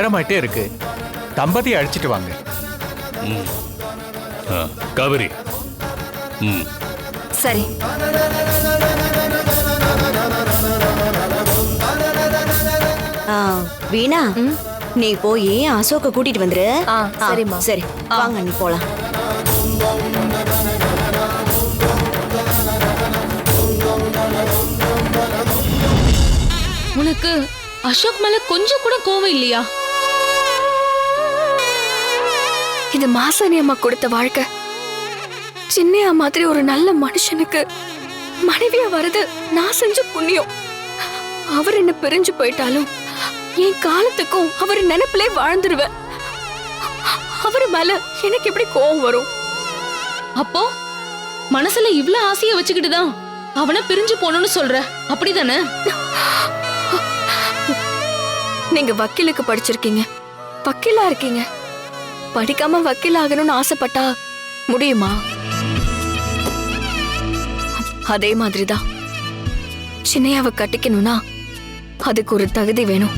நேரமாயிட்டே இருக்கு. தம்பதியை அழைச்சிட்டு வாங்க. காவேரி. சரி. வீணா, நீ போய் அசோக்க கூட்டிட்டு வந்துரு. சரிம்மா. சரி வாங்க, நீ போலாம். உனக்கு அசோக் மேல கொஞ்சம் கூட கோவம் இல்லையா? இது மாசாணி அம்மா கொடுத்த வாழ்க்கை. சின்னையா மாதிரி ஒரு நல்ல மனுஷனுக்கு மனைவியா வருது நான் செஞ்ச புண்ணியம். அவர் என்ன பிரிஞ்சு போயிட்டாலும் என் காலத்துக்கும் அவர் நினைப்பிலே வாழ்ந்துருவேன். அவரு மேல எனக்கு எப்படி கோவம் வரும்? அப்போ மனசுல இவ்ளோ ஆசைய வச்சுக்கிட்டுதான் அவனை பிரிஞ்சு போகணும்னு சொல்ற, அப்படிதானே? நீங்க வக்கீலுக்கு படிச்சிருக்கீங்க, வக்கீலா இருக்கீங்க. படிக்காம வக்கீல் ஆகணும்னு ஆசைப்பட்டா முடியுமா? அதே மாதிரிதான் சின்னையாவை கட்டிக்கணும்னா அதுக்கு ஒரு தகுதி வேணும்.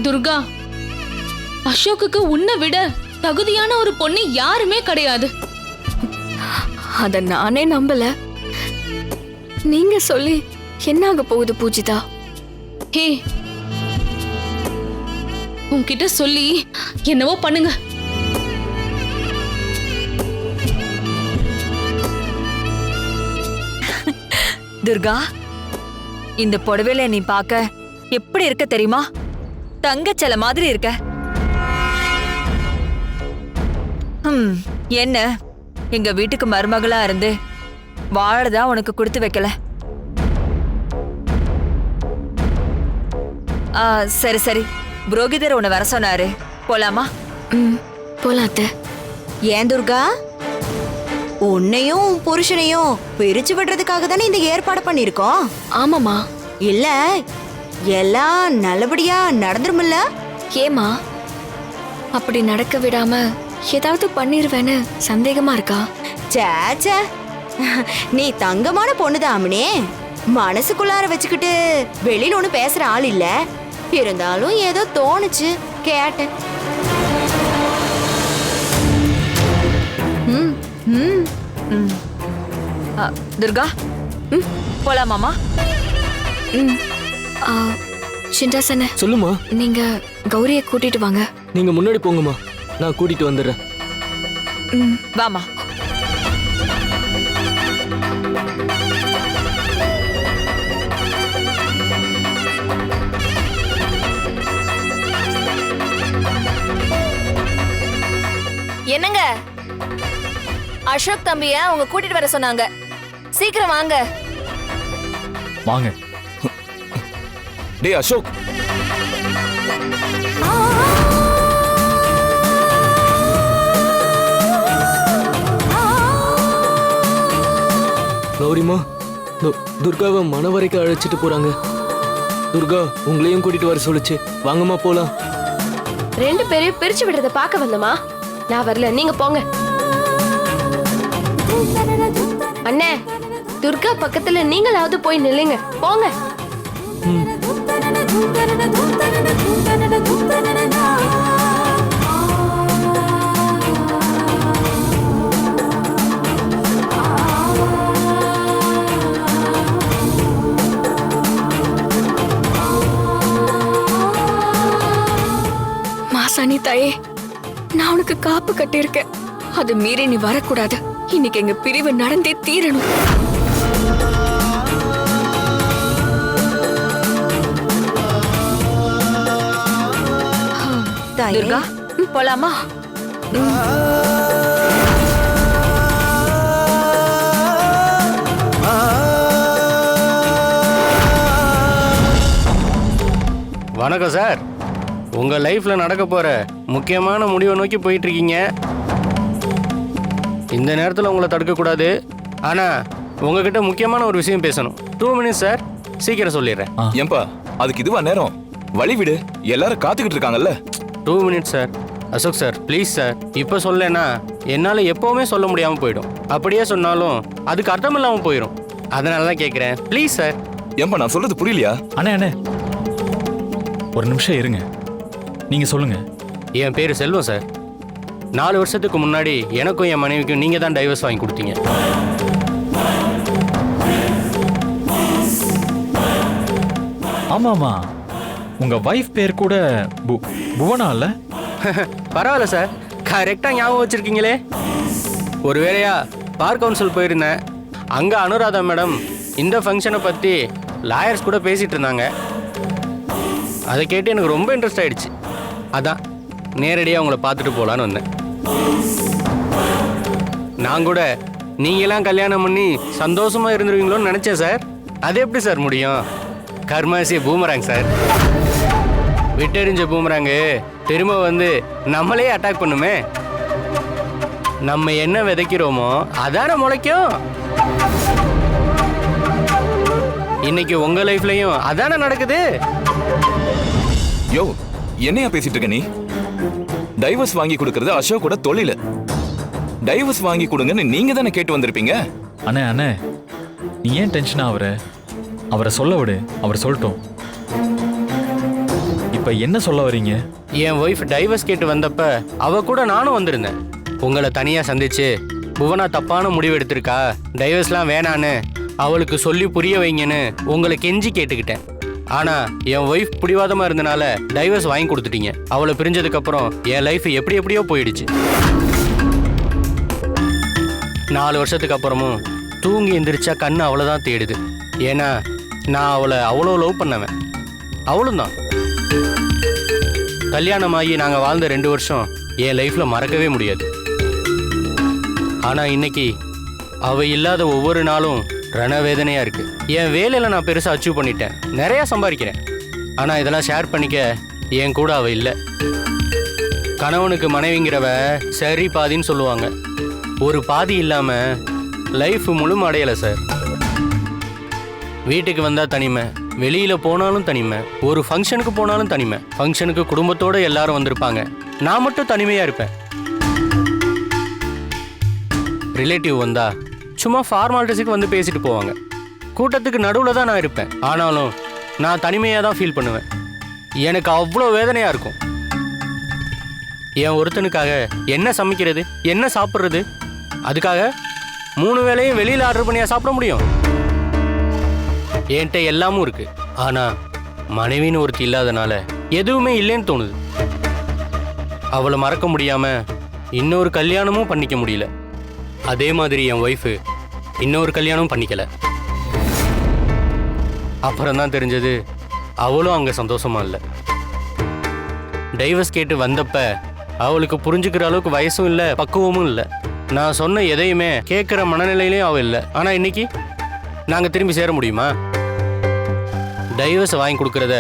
துர்கா, அசோக்குக்கு உன்னை விட தகுதியான ஒரு பொண்ணு யாருமே கிடையாது. அத நானே நம்பல. நீங்க சொல்லி என்னாக போகுது பூஜிதா? ஹே, உன்கிட்ட சொல்லி என்னவோ பண்ணுங்க. துர்கா, இந்த புடவையில நீ பாக்க எப்படி இருக்க தெரியுமா? தங்கச்சல மாதிரி இருக்க. என்ன எங்க வீட்டுக்கு மருமகளா இருந்து வாழதான் உனக்கு கொடுத்து வைக்கல. சரி சரி, புரோகிதர் உன்னை வர சொன்னாரு, போலாமா? போலாத்த. ஏன் துர்கா, உன்னையும் புருஷனையும் பிரிச்சு விடுறதுக்காக தானே இந்த ஏற்பாடு பண்ணிருக்கோம். ஆமாமா. இல்ல எல்லாம் நல்லபடியா நடந்துருமில்ல? ஏமா அப்படி நடக்க விடாம ஏதாவது பண்ணிருவேன்னு சந்தேகமா இருக்கா? சேச்சே, நீ தங்கமான பொண்ணுதாமனே. மனசுக்குள்ளார வச்சுக்கிட்டு வெளியில ஒண்ணு பேசுற ஆள் இல்ல. இருந்தாலும் ஏதோ தோணுச்சு, கேட்டேன். துர்கா, போலாமாமா? சிண்டாசன, சொல்லுமா. நீங்க கௌரிய கூட்டிட்டு வாங்க. நீங்க முன்னாடி போங்கம்மா, நான் கூட்டிட்டு வந்துடுறேன். வாமா. என்னங்க, அசோக் தம்பிய அவங்க கூட்டிட்டு வர சொன்னாங்க. சீக்கிரம் வாங்க. வாங்க. டேய் அசோக், கௌரிமா, துர்காவை மணவரைக்கு அழைச்சிட்டு போறாங்க. துர்கா உங்களையும் கூட்டிட்டு வர சொல்லுச்சு. வாங்கம்மா போலாம். ரெண்டு பேரையும் பிரிச்சு விடுறத பாக்க வந்தமா? நான் வரல, நீங்க போங்க. அண்ணே, துர்கா பக்கத்துல நீங்களாவது போய் நில்லுங்க, போங்க. மாசாணி தாயே, நான் உனக்கு காப்பு கட்டியிருக்கேன். அது மீறி நீ வரக்கூடாது. இன்னைக்கு எங்க பிரிவு நடந்தே தீரணும். துர்கா, போலாமா? வணக்கம் சார். உங்க லைஃப்ல நடக்க போற முக்கியமான முடிவை நோக்கி போயிட்டு இருக்கீங்க. இந்த நேரத்தில் உங்களை தடுக்க கூடாது. ஆனா உங்ககிட்ட முக்கியமான ஒரு விஷயம் பேசணும். 2 minutes சார், சீக்கிரம் சொல்லிடுறேன். ஏன்பா அதுக்கு இதுவா நேரம்? வழி விடு, எல்லாரும் காத்துக்கிட்டு இருக்காங்கல்ல. 2 minutes sir. Ashok sir, please sir, இப்போ சொல்லலைன்னா என்னால் எப்போவுமே சொல்ல முடியாமல் போயிடும். அப்படியே சொன்னாலும் அதுக்கு அர்த்தம் இல்லாமல் போயிடும். அதனால தான் கேட்குறேன், ப்ளீஸ் சார். ஏன்பா நான் சொல்றது புரியலையா? அண்ணே அண்ணே, ஒரு நிமிஷம் இருங்க. நீங்க சொல்லுங்க. என் பேர் செல்வம் சார். 4 வருஷத்துக்கு முன்னாடி எனக்கும் என் மனைவிக்கும் நீங்க தான் டைவர்ஸ் வாங்கி கொடுத்தீங்க. ஆமாமா, உங்க வைஃப் பேர் கூட புவனா இல்ல? பரவாயில்ல சார், கரெக்டா ஞாபகம் வச்சிருக்கீங்களே. ஒரு வேளையா பார் கவுன்சில் போயிருந்தேன். அங்க அனுராதா மேடம் இந்த ஃபங்க்ஷனை பத்தி லாயர்ஸ் கூட பேசிட்டு இருந்தாங்க. அதை கேட்டு எனக்கு ரொம்ப இன்ட்ரெஸ்ட் ஆயிடுச்சு. அதான் நேரடியாக உங்களை பார்த்துட்டு போகலான்னு வந்தேன். நான் கூட நீங்களாம் கல்யாணம் பண்ணி சந்தோஷமா இருந்துருவீங்களோன்னு நினைச்சேன் சார். அது எப்படி சார் முடியும்? கர்மாசிய பூமராங்க சார். விட்டெறிஞ்ச பூமராங்கு திரும்ப வந்து நம்மளே அட்டாக் பண்ணுமே. நம்ம என்ன விதைக்கிறோமோ அதான முளைக்கும். இன்னைக்கு உங்க லைஃப்லயும் அதான நடக்குது. யோ, என்னையா பேசிட்டு இருக்க நீ? டைவர்ஸ் வாங்கி கொடுக்கறது அசோக்கோட தொழில். டைவர்ஸ் வாங்கி கொடுங்கன்னு நீங்க தானே கேட்டு வந்திருப்பீங்க. அண்ணே அண்ணே, நீ ஏன் டென்ஷன் ஆகுற? அவரை சொல்ல விடு, அவர் சொல்லட்டும். இப்ப என்ன சொல்ல வரீங்க? என் ஒய்ஃப் டைவர்ஸ் கேட்டு வந்தப்ப அவ கூட நானும் வந்திருந்தேன். உங்களை தனியா சந்திச்சு புவனா தப்பான முடிவு எடுத்திருக்கா, டைவர்ஸ்லாம் வேணான்னு அவளுக்கு சொல்லி புரிய வைங்கன்னு உங்களை கெஞ்சி கேட்டுக்கிட்டேன். ஆனா என் ஒய்ஃப் பிடிவாதமா இருந்தனால டைவர்ஸ் வாங்கி கொடுத்துட்டீங்க. அவளை பிரிஞ்சதுக்கு அப்புறம் என் லைஃப் எப்படி எப்படியோ போயிடுச்சு. 4 வருஷத்துக்கு அப்புறமும் தூங்கி எந்திரிச்சா கண்ணு அவ்வளோதான் தேடுது. ஏன்னா நான் அவளை அவ்வளோ லவ் பண்ணவேன். அவளும் தான். கல்யாணமாகி நாங்கள் வாழ்ந்த 2 வருஷம் என் லைஃப்ல மறக்கவே முடியாது. ஆனா இன்னைக்கு அவ இல்லாத ஒவ்வொரு நாளும் ரணவேதனையா இருக்கு. என் வேலையில நான் பெருசா அச்சீவ் பண்ணிட்டேன், நிறைய சம்பாதிக்கிறேன். ஆனா இதெல்லாம் ஷேர் பண்ணிக்க என் கூட அவ இல்லை. கணவனுக்கு மனைவிங்கிறவ சரி பாதின்னு சொல்லுவாங்க. ஒரு பாதி இல்லாம லைஃப் முழுமை அடையலை சார். வீட்டுக்கு வந்தா தனிமை, வெளியில போனாலும் தனிமை, ஒரு ஃபங்க்ஷனுக்கு போனாலும் தனிமை. ஃபங்க்ஷனுக்கு குடும்பத்தோட எல்லாரும் வந்திருப்பாங்க, நான் மட்டும் தனிமையா இருப்பேன். ரிலேட்டிவ் வந்தா சும்மா ஃபார்மாலிட்டிஸுக்கு வந்து பேசிட்டு போவாங்க. கூட்டத்துக்கு நடுவில் தான் நான் இருப்பேன். ஆனாலும் நான் தனிமையாக தான் ஃபீல் பண்ணுவேன். எனக்கு அவ்வளோ வேதனையாக இருக்கும். என் ஒருத்தனுக்காக என்ன சமைக்கிறது, என்ன சாப்பிட்றது? அதுக்காக 3 வேளையும் வெளியில் ஆர்டர் பண்ணியா சாப்பிட முடியும்? என்கிட்ட எல்லாமும் இருக்கு. ஆனால் மனைவின்னு ஒருத்தி இல்லாதனால எதுவுமே இல்லைன்னு தோணுது. அவளை மறக்க முடியாமல் இன்னொரு கல்யாணமும் பண்ணிக்க முடியல. அதே மாதிரி என் ஒய்ஃபு இன்னொரு கல்யாணம் பண்ணிக்கல. அப்புறம் தான் தெரிஞ்சது அவளும் அங்கே சந்தோஷமா இல்லை. டைவர்ஸ் கேட்டு வந்தப்ப அவளுக்கு புரிஞ்சுக்கிற அளவுக்கு வயசும் இல்லை, பக்குவமும் இல்லை. நான் சொன்ன எதையுமே கேட்குற மனநிலையிலையும் அவள் இல்லை. ஆனால் இன்னைக்கு நாங்கள் திரும்பி சேர முடியுமா? டைவர்ஸை வாங்கி கொடுக்கறத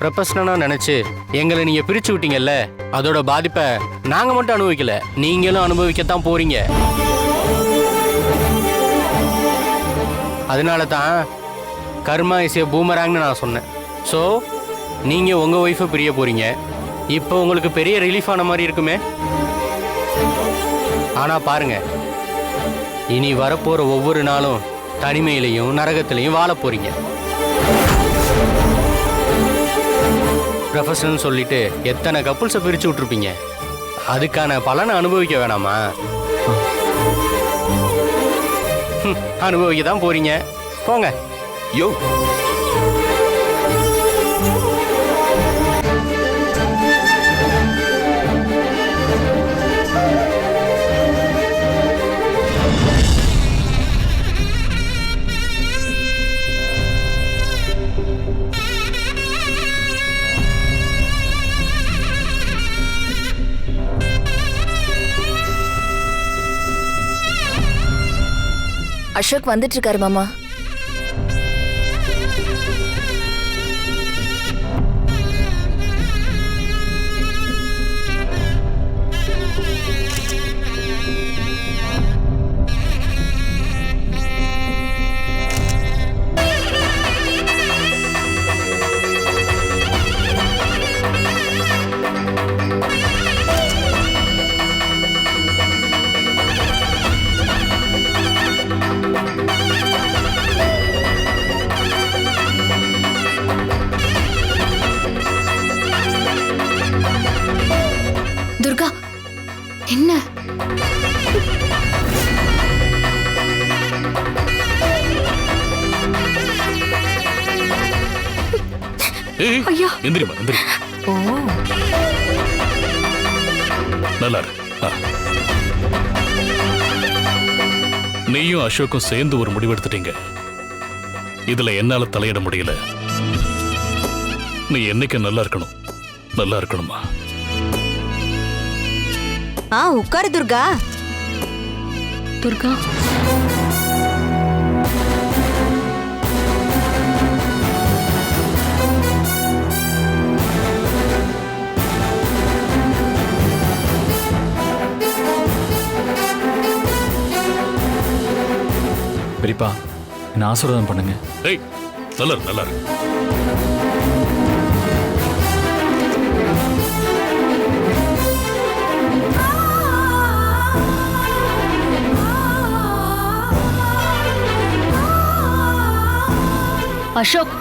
ப்ரொஃபஷனலாக நினச்சி எங்களை நீங்கள் பிரித்து விட்டீங்கல்ல, அதோட பாதிப்பை நாங்கள் மட்டும் அனுபவிக்கல, நீங்களும் அனுபவிக்கத்தான் போறீங்க. அதனால தான் கர்மா இஸ் ஏ பூமராங்னு நான் சொன்னேன். ஸோ நீங்கள் உங்கள் ஒய்ஃபை பிரிய போகிறீங்க. இப்போ உங்களுக்கு பெரிய ரிலீஃப் ஆன மாதிரி இருக்குமே. ஆனால் பாருங்க, இனி வரப்போகிற ஒவ்வொரு நாளும் தனிமையிலையும் நரகத்திலையும் வாழ போகிறீங்க. ப்ரொஃபஷனல் சொல்லிட்டு எத்தனை கப்புள்ஸை பிரித்து விட்ருப்பீங்க. அதுக்கான பலனை அனுபவிக்க வேணாமா? அனுபவிக்க தான் போறீங்க, போங்க. யோ, அசோக் வந்துட்டு இருக்காரு மாமா. ஏய் ஐயா. எந்திரிமா எந்திரி. ஓ நல்லா இரு. நீயும் அசோக்கும் சேர்ந்து ஒரு முடிவெடுத்துட்டீங்க. இதுல என்னால தலையிட முடியல. நீ என்னைக்கு நல்லா இருக்கணும், நல்லா இருக்கணுமா? உட்காரு துர்கா. துர்கா, பெரியப்பா என்ன ஆசீர்வாதம் பண்ணுங்க. ஏய் நல்லா இரு, நல்லா இரு. அசோக்,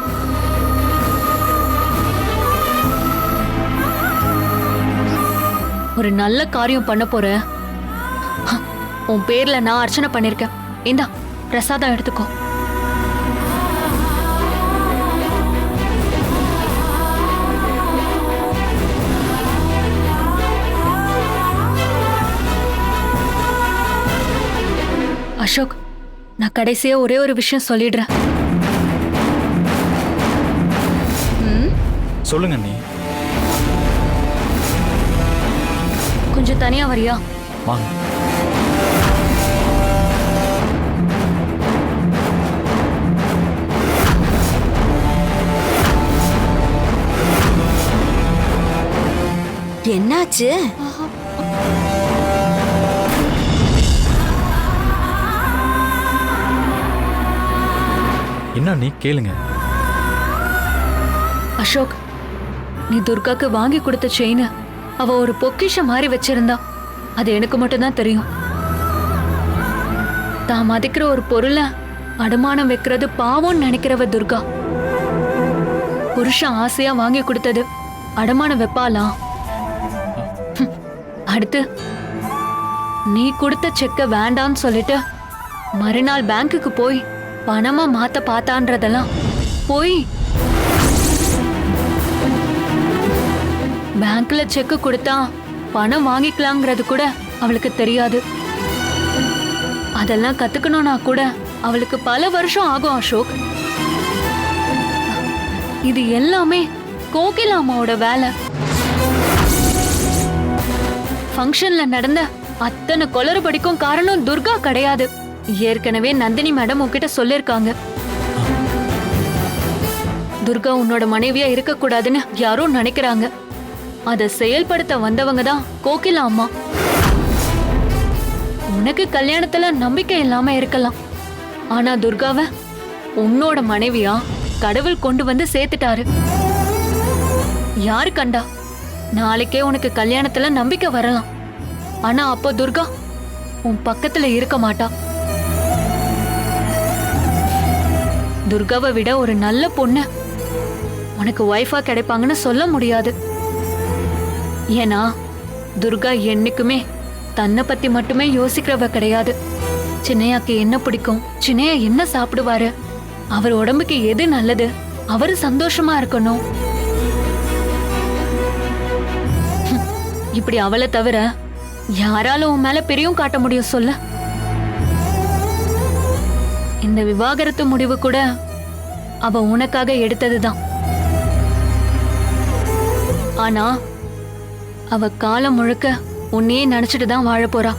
ஒரு நல்ல காரியம் பண்ண போற. உன் பேர்ல நான் அர்ச்சனை பண்ணிருக்கேன். இந்தா பிரசாதம் எடுத்துக்கோ. அசோக், நான் கடைசியா ஒரே ஒரு விஷயம் சொல்லிடுறேன். சொல்லுங்க அண்ணி. கொஞ்சம் தனியா வரியா? வாங்க. என்னாச்சு? என்ன நீ கேளுங்க. அசோக், நீ துர்காக்கு வாங்கி கொடுத்த செயின் அவ ஒரு பொக்கிஷம் மாதிரி வச்சிருந்தா. அது எனக்கு மட்டும்தான் தெரியும். தான் மதிக்கிற ஒரு பொருளை அடமானம் வைக்கிறது பாவம்னு நினைக்கிறவ துர்கா. புருஷன் ஆசையா வாங்கி கொடுத்தது அடமானம் வைப்பாலாம். அடுத்து நீ கொடுத்த செக்க வேண்டான்னு சொல்லிட்டு மறுநாள் பேங்க்குக்கு போய் பணமா மாத்த பார்த்தான்றதெல்லாம் போய். பேங்க்ல செக் கொடுத்தா பணம் வாங்கிக்கலாங்கிறது கூட அவளுக்கு தெரியாது. அதெல்லாம் கத்துக்கணும்னா கூட அவளுக்கு பல வருஷம் ஆகும் அசோக். இது எல்லாமே கோகிலா அம்மாவோட வேலை. ஃபங்க்ஷன்ல நடந்த அத்தனை கொளறுபடிக்கும் காரணம் துர்கா கிடையாது. ஏற்கனவே நந்தினி மேடம் உன்கிட்ட சொல்லிருக்காங்க. துர்கா உன்னோட மனைவியா இருக்க கூடாதுன்னு யாரோ நினைக்கிறாங்க. அதை செயல்படுத்த வந்தவங்க தான் கோகிலா அம்மா. உனக்கு கல்யாணத்துல நம்பிக்கை இல்லாம இருக்கலாம். ஆனா துர்காவை உன்னோட மனைவியா கடவுள் கொண்டு வந்து சேர்த்துட்டாரு. யாரு கண்டா நாளைக்கே உனக்கு கல்யாணத்துல நம்பிக்கை வரலாம். ஆனா அப்போ துர்கா உன் பக்கத்துல இருக்க மாட்டா. துர்காவை விட ஒரு நல்ல பொண்ணு உனக்கு ஒய்ஃபா கிடைப்பாங்கன்னு சொல்ல முடியாது. ஏன்னா துர்கா என்னைக்குமே தன்னை பத்தி மட்டுமே யோசிக்கிறவ கிடையாது. சின்னையாக்கு என்ன பிடிக்கும், சின்னையா என்ன சாப்பிடுவாரு, அவர் உடம்புக்கு எது நல்லது, அவரு சந்தோஷமா இருக்கணும். இப்படி அவளை தவிர யாரால உன் மேல பிரியம் காட்ட முடியும் சொல்ல? இந்த விவாகரத்து முடிவு கூட அவ உனக்காக எடுத்ததுதான். ஆனா அவ காலம் முழுக்க உன்னையே நினைச்சிட்டு தான் வாழ போறா.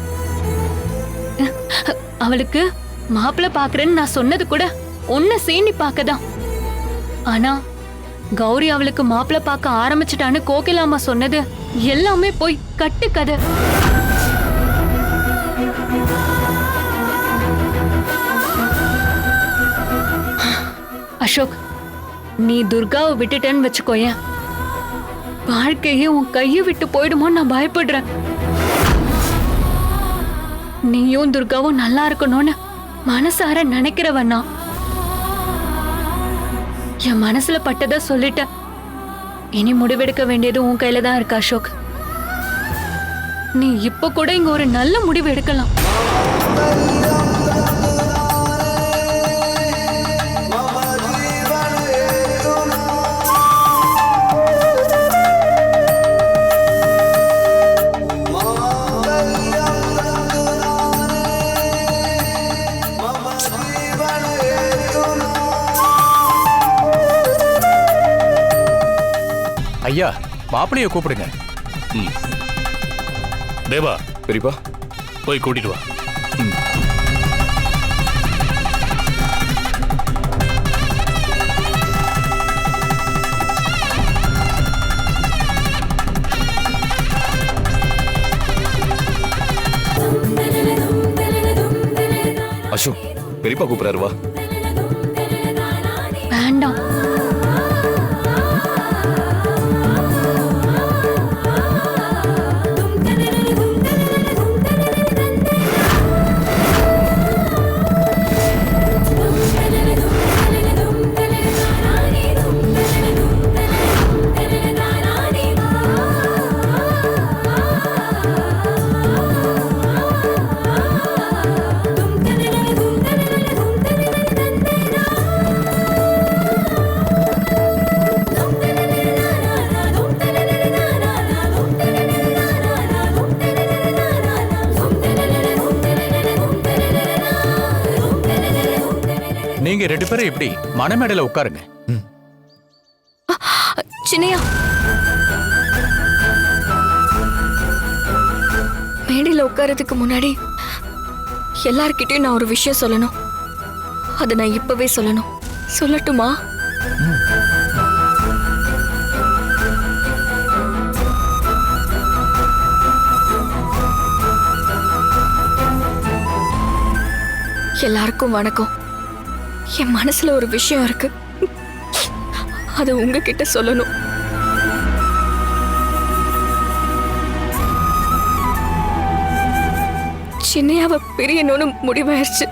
அவளுக்கு மாப்பிள்ளை பாக்குறேன்னு நான் சொன்னது கூட உன்னை சீனி பார்க்கதான். ஆனா கௌரி அவளுக்கு மாப்பிள்ளை பார்க்க ஆரம்பிச்சிட்டான்னு கோகிலாமா சொன்னது எல்லாமே போய் கட்டு கதை. அசோக், நீ துர்காவை விட்டுட்டேன்னு வச்சுக்கோயேன், வாழ்க்கையே உன் கையை விட்டு போயிடுமோன்னு நான் பயப்படுறேன். நீயும் துர்காவும் நல்லா இருக்கணும்னு மனசார நினைக்கிறவனா? என் மனசுல பட்டதை சொல்லிட்ட. இனி முடிவெடுக்க வேண்டியது உன் கையில தான் இருக்கு அசோக். நீ இப்ப கூட இங்க ஒரு நல்ல முடிவு எடுக்கலாம். ஐயா மாப்பிள்ளைய கூப்பிடுங்க. தேவா பெரியப்பா போய் கூட்டிட்டு வா. அசோக் பெரியப்பா கூப்பிடுறாரு வா. வேண்டாம். நீங்க 2 பேரும் எப்படி மணமேடையில உட்காருங்க. சின்னையா, மேடையில உட்காரதுக்கு முன்னாடி எல்லார்கிட்டயும் நான் ஒரு விஷயம் சொல்லணும். அதை நான் இப்பவே சொல்லணும். சொல்லட்டுமா? எல்லாருக்கும் வணக்கம். என் மனசுல ஒரு விஷயம் இருக்கு, அதை உங்ககிட்ட சொல்லணும். சின்னையாவை பிரியணும்னு முடிவாயிருச்சு.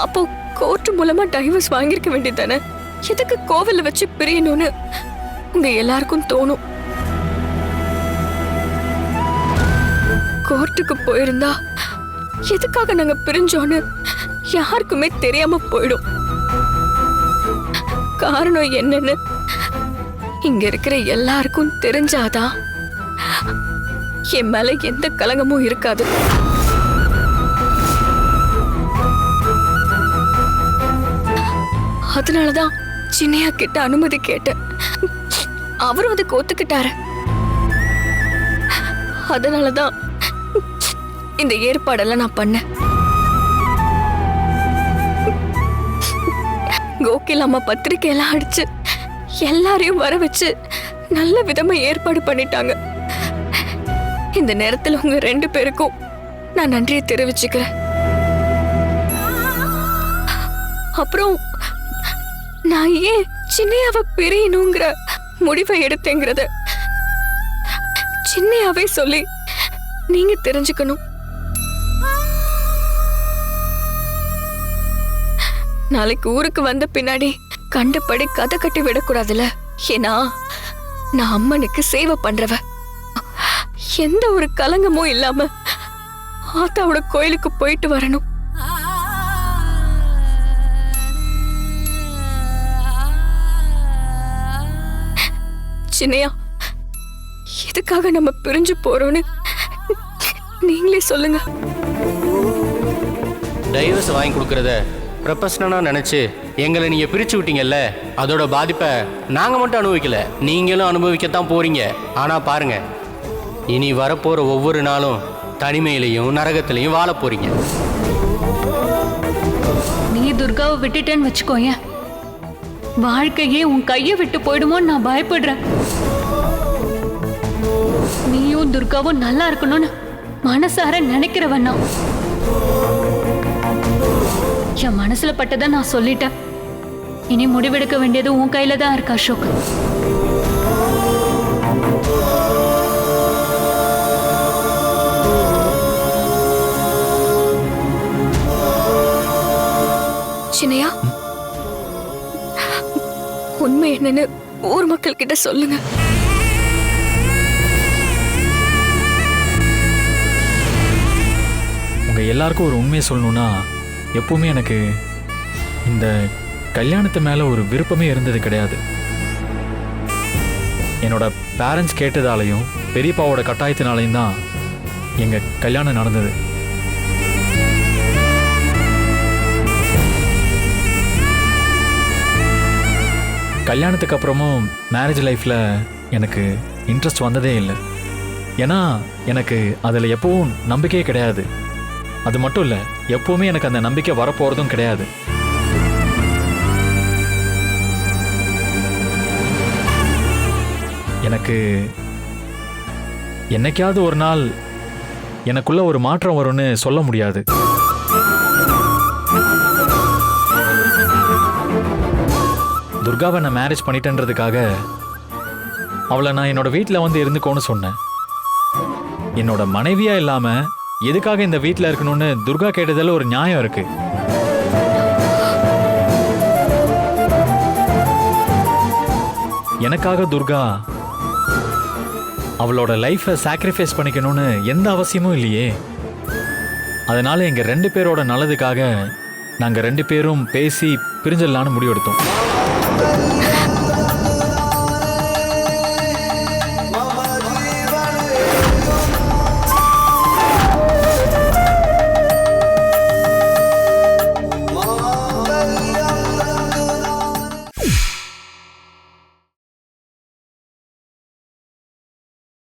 அப்போ கோர்ட் மூலமா டைவர்ஸ் வாங்கியிருக்க வேண்டியது தானே? எதுக்கு கோவில்ல வச்சு பிரியணும்னு உங்க எல்லாருக்கும் தோணும். கோர்ட்டுக்கு போயிருந்தா எதுக்காக நாங்க பிரிஞ்சோன்னு யாருக்குமே தெரியாம போயிடும். காரணம் என்னன்னு இங்க இருக்கிற எல்லாருக்கும் தெரிஞ்சாதான் என் மேல எந்த கலங்கமும் இருக்காது. அதனாலதான் சின்னையா கிட்ட அனுமதி கேட்டேன். அவரும் அதுக்கு ஒத்துக்கிட்டாரு. அதனாலதான் இந்த ஏற்பாடெல்லாம் நான் பண்ணேன். கோகில் அம்மா பத்திரிக்கையெல்லாம் அடிச்சு எல்லாரையும் வர வச்சு நல்ல விதமா ஏற்பாடு பண்ணிட்டாங்க. இந்த நேரத்துல உங்க 2 பேருக்கும் நான் நன்றியை தெரிவிச்சுக்கிறேன். அப்புறம் நான் ஏன் சின்னையாவை பிரியணுங்கிற முடிவை எடுத்தேங்கிறத சின்னையாவே சொல்லி நீங்க தெரிஞ்சுக்கணும். நாளைக்கு ஊருக்கு வந்த பின்னாடி கண்டபடி கதை கட்டி விடக்கூடாதுல. ஏன்னா நான் அம்மனுக்கு சேவை பண்றவ. எந்த ஒரு கலங்கமும் இல்லாம ஆத்தாவோட கோயிலுக்கு போயிட்டு வரணும். சின்னையா, எதுக்காக நம்ம பிரிஞ்சு போறோம்னு நீங்களே சொல்லுங்க. டைவர்ஸ் வாங்கி கொடுக்கறத ப்ரொஃபஷனலா நினைச்சு எங்களை நீங்க பிரிச்சு விட்டீங்கல்ல, அதோட பாதிப்பை நாங்க மட்டும் அனுபவிக்கல, நீங்களும் அனுபவிக்கத்தான் போறீங்க. ஆனா பாருங்க, இனி வரப்போற ஒவ்வொரு நாளும் தனிமையிலையும் நரகத்திலையும் வாழ போறீங்க. நீ துர்காவை விட்டுட்டேன்னு வச்சுக்கோயேன், வாழ்க்கையே உன் கையை விட்டு போயிடுமோன்னு நான் பயப்படுறேன். நீயும் துர்காவும் நல்லா இருக்கணும்னு மனசார நினைக்கிறவண்ணா. என் மனசுல பட்டதை நான் சொல்லிட்டேன். இனி முடிவெடுக்க வேண்டியது உன் கையில தான் இருக்கு அசோக். சின்னையா, உண்மை என்னன்னு ஊர் மக்கள் கிட்ட சொல்லுங்க. உங்க எல்லாருக்கும் ஒரு உண்மையை சொல்லணும்னா, எப்பவுமே எனக்கு இந்த கல்யாணத்து மேல ஒரு விருப்பமே இருந்தது கிடையாது. என்னோட பேரண்ட்ஸ் கேட்டதாலையும் பெரியப்பாவோட கட்டாயத்தினாலையும் தான் எங்க கல்யாணம் நடந்தது. கல்யாணத்துக்கு அப்புறமும் மேரேஜ் லைஃப்பில் எனக்கு இன்ட்ரெஸ்ட் வந்ததே இல்லை. ஏன்னா எனக்கு அதில் எப்பவும் நம்பிக்கையே கிடையாது. அது மட்டும் இல்லை, எப்பவுமே எனக்கு அந்த நம்பிக்கை வரப்போகிறதும் கிடையாது. எனக்கு என்னைக்காவது ஒரு நாள் எனக்குள்ள ஒரு மாற்றம் வரும்னு சொல்ல முடியாது. துர்காவை நான் மேரேஜ் பண்ணிட்டேன்றதுக்காக அவளை நான் என்னோட வீட்டில் வந்து இருந்துக்கோன்னு சொன்னேன். என்னோட மனைவியா இல்லாம எதுக்காக இந்த வீட்டில் இருக்கணும்னு துர்கா கேட்டதில் ஒரு நியாயம் இருக்கு. எனக்காக துர்கா அவளோட லைஃப்பை சாக்ரிஃபைஸ் பண்ணிக்கணும்னு எந்த அவசியமும் இல்லையே. அதனால எங்க 2 பேரோட நல்லதுக்காக நாங்க 2 பேரும் பேசி பிரிஞ்சிடலான்னு முடிவெடுத்தோம்.